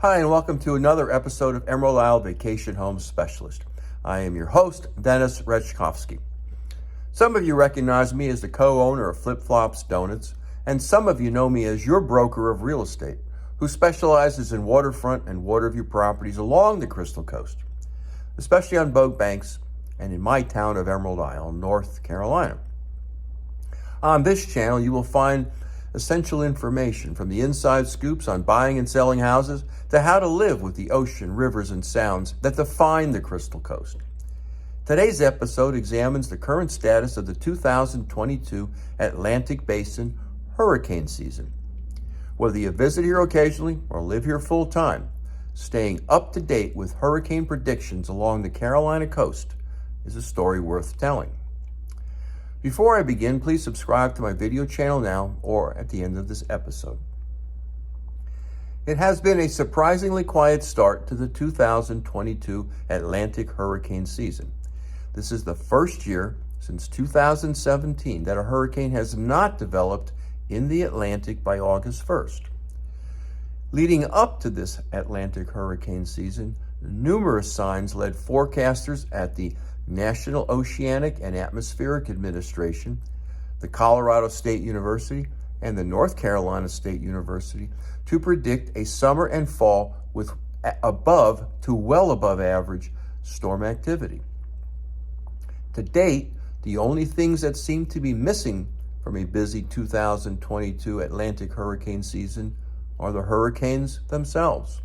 Hi, and welcome to another episode of Emerald Isle Vacation Home Specialist. I am your host, Dennis Rechkovsky. Some of you recognize me as the co-owner of Flip Flops Donuts, and some of you know me as your broker of real estate, who specializes in waterfront and waterview properties along the Crystal Coast, especially on boat banks and in my town of Emerald Isle, North Carolina. On this channel, you will find essential information from the inside scoops on buying and selling houses to how to live with the ocean, rivers, and sounds that define the Crystal Coast. Today's episode examines the current status of the 2022 Atlantic Basin Hurricane season. Whether you visit here occasionally or live here full time, staying up to date with hurricane predictions along the Carolina coast is a story worth telling. Before I begin, please subscribe to my video channel now or at the end of this episode. It has been a surprisingly quiet start to the 2022 Atlantic hurricane season. This is the first year since 2017 that a hurricane has not developed in the Atlantic by August 1st. Leading up to this Atlantic hurricane season, numerous signs led forecasters at the National Oceanic and Atmospheric Administration, the Colorado State University, and the North Carolina State University to predict a summer and fall with above to well above average storm activity. To date, the only things that seem to be missing from a busy 2022 Atlantic hurricane season are the hurricanes themselves.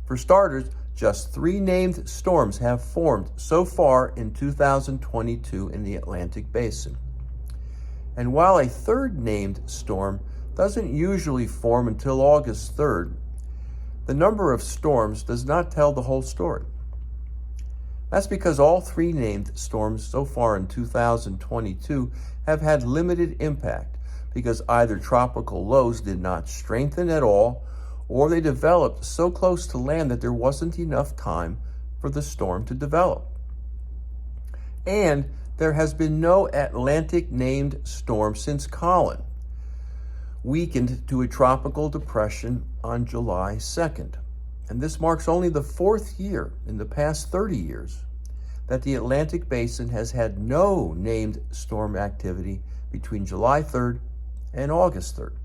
For starters, just 3 named storms have formed so far in 2022 in the Atlantic Basin. And while a third named storm doesn't usually form until August 3rd, the number of storms does not tell the whole story. That's because all 3 named storms so far in 2022 have had limited impact because either tropical lows did not strengthen at all or they developed so close to land that there wasn't enough time for the storm to develop. And there has been no Atlantic named storm since Colin weakened to a tropical depression on July 2nd. And this marks only the 4th year in the past 30 years that the Atlantic Basin has had no named storm activity between July 3rd and August 3rd.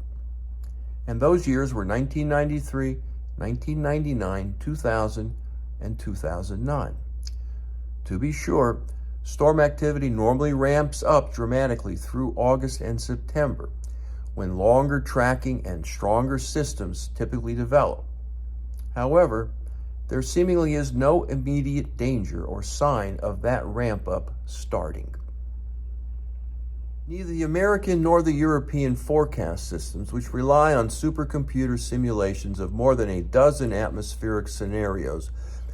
And those years were 1993, 1999, 2000, and 2009. To be sure, storm activity normally ramps up dramatically through August and September, when longer tracking and stronger systems typically develop. However, there seemingly is no immediate danger or sign of that ramp up starting. Neither the American nor the European forecast systems, which rely on supercomputer simulations of more than a dozen atmospheric scenarios,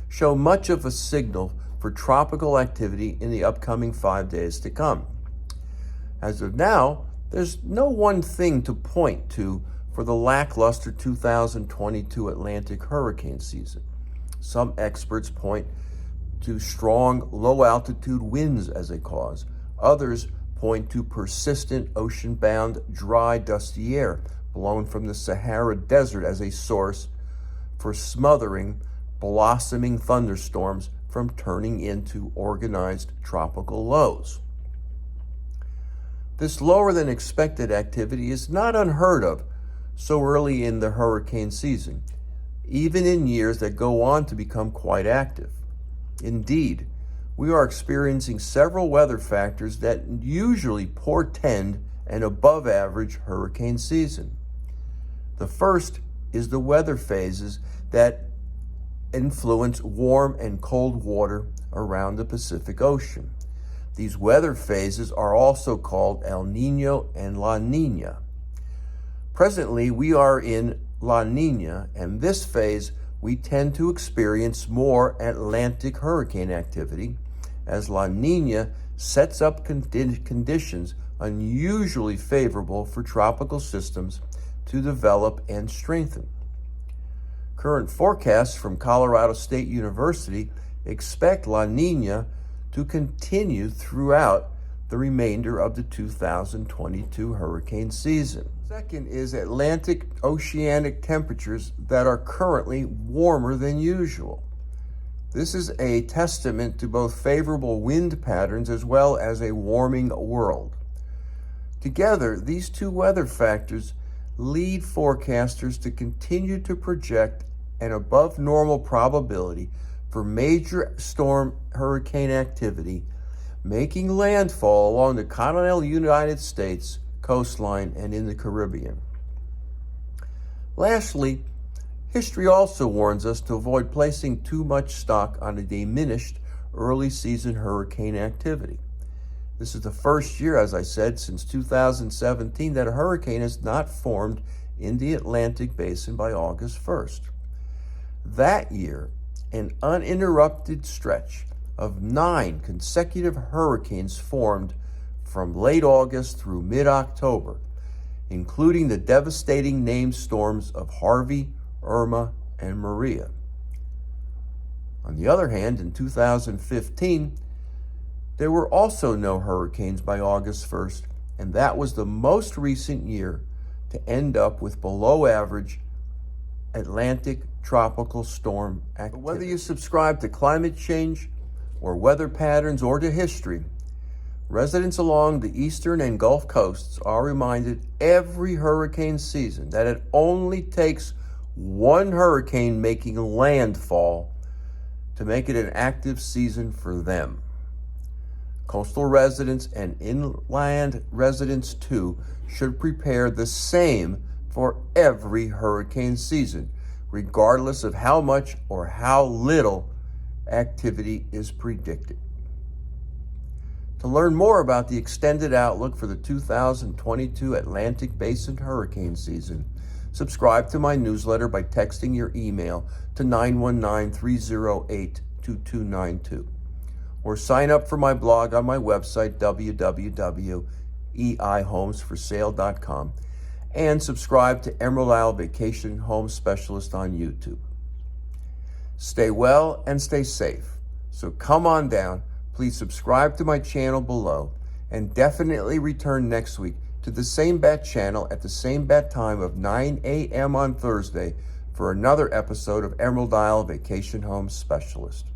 show much of a signal for tropical activity in the upcoming 5 days to come. As of now, there's no one thing to point to for the lackluster 2022 Atlantic hurricane season. Some experts point to strong low-altitude winds as a cause. Others point to persistent ocean-bound, dry, dusty air blown from the Sahara Desert as a source for smothering, blossoming thunderstorms from turning into organized tropical lows. This lower than expected activity is not unheard of so early in the hurricane season, even in years that go on to become quite active. Indeed, we are experiencing several weather factors that usually portend an above average hurricane season. The first is the weather phases that influence warm and cold water around the Pacific Ocean. These weather phases are also called El Niño and La Niña. Presently, we are in La Niña, and this phase we tend to experience more Atlantic hurricane activity as La Niña sets up conditions unusually favorable for tropical systems to develop and strengthen. Current forecasts from Colorado State University expect La Niña to continue throughout the remainder of the 2022 hurricane season. Second is Atlantic oceanic temperatures that are currently warmer than usual. This is a testament to both favorable wind patterns as well as a warming world. Together, these two weather factors lead forecasters to continue to project an above normal probability for major storm hurricane activity making landfall along the continental United States coastline and in the Caribbean. Lastly, history also warns us to avoid placing too much stock on a diminished early season hurricane activity. This is the first year, as I said, since 2017 that a hurricane has not formed in the Atlantic Basin by August 1st. That year, an uninterrupted stretch of 9 consecutive hurricanes formed from late August through mid-October, including the devastating named storms of Harvey, Irma, and Maria. On the other hand, in 2015, there were also no hurricanes by August 1st, and that was the most recent year to end up with below average Atlantic tropical storm activity. Whether you subscribe to climate change or weather patterns or to history, residents along the eastern and Gulf coasts are reminded every hurricane season that it only takes one hurricane making landfall to make it an active season for them. Coastal residents and inland residents too should prepare the same for every hurricane season, regardless of how much or how little activity is predicted. To learn more about the extended outlook for the 2022 Atlantic Basin hurricane season, subscribe to my newsletter by texting your email to 919-308-2292, or sign up for my blog on my website, www.eihomesforsale.com, and subscribe to Emerald Isle Vacation Home Specialist on YouTube. Stay well and stay safe. So come on down, please subscribe to my channel below, and definitely return next week to the same bat channel at the same bat time of 9 a.m. on Thursday for another episode of Emerald Isle Vacation Home Specialist.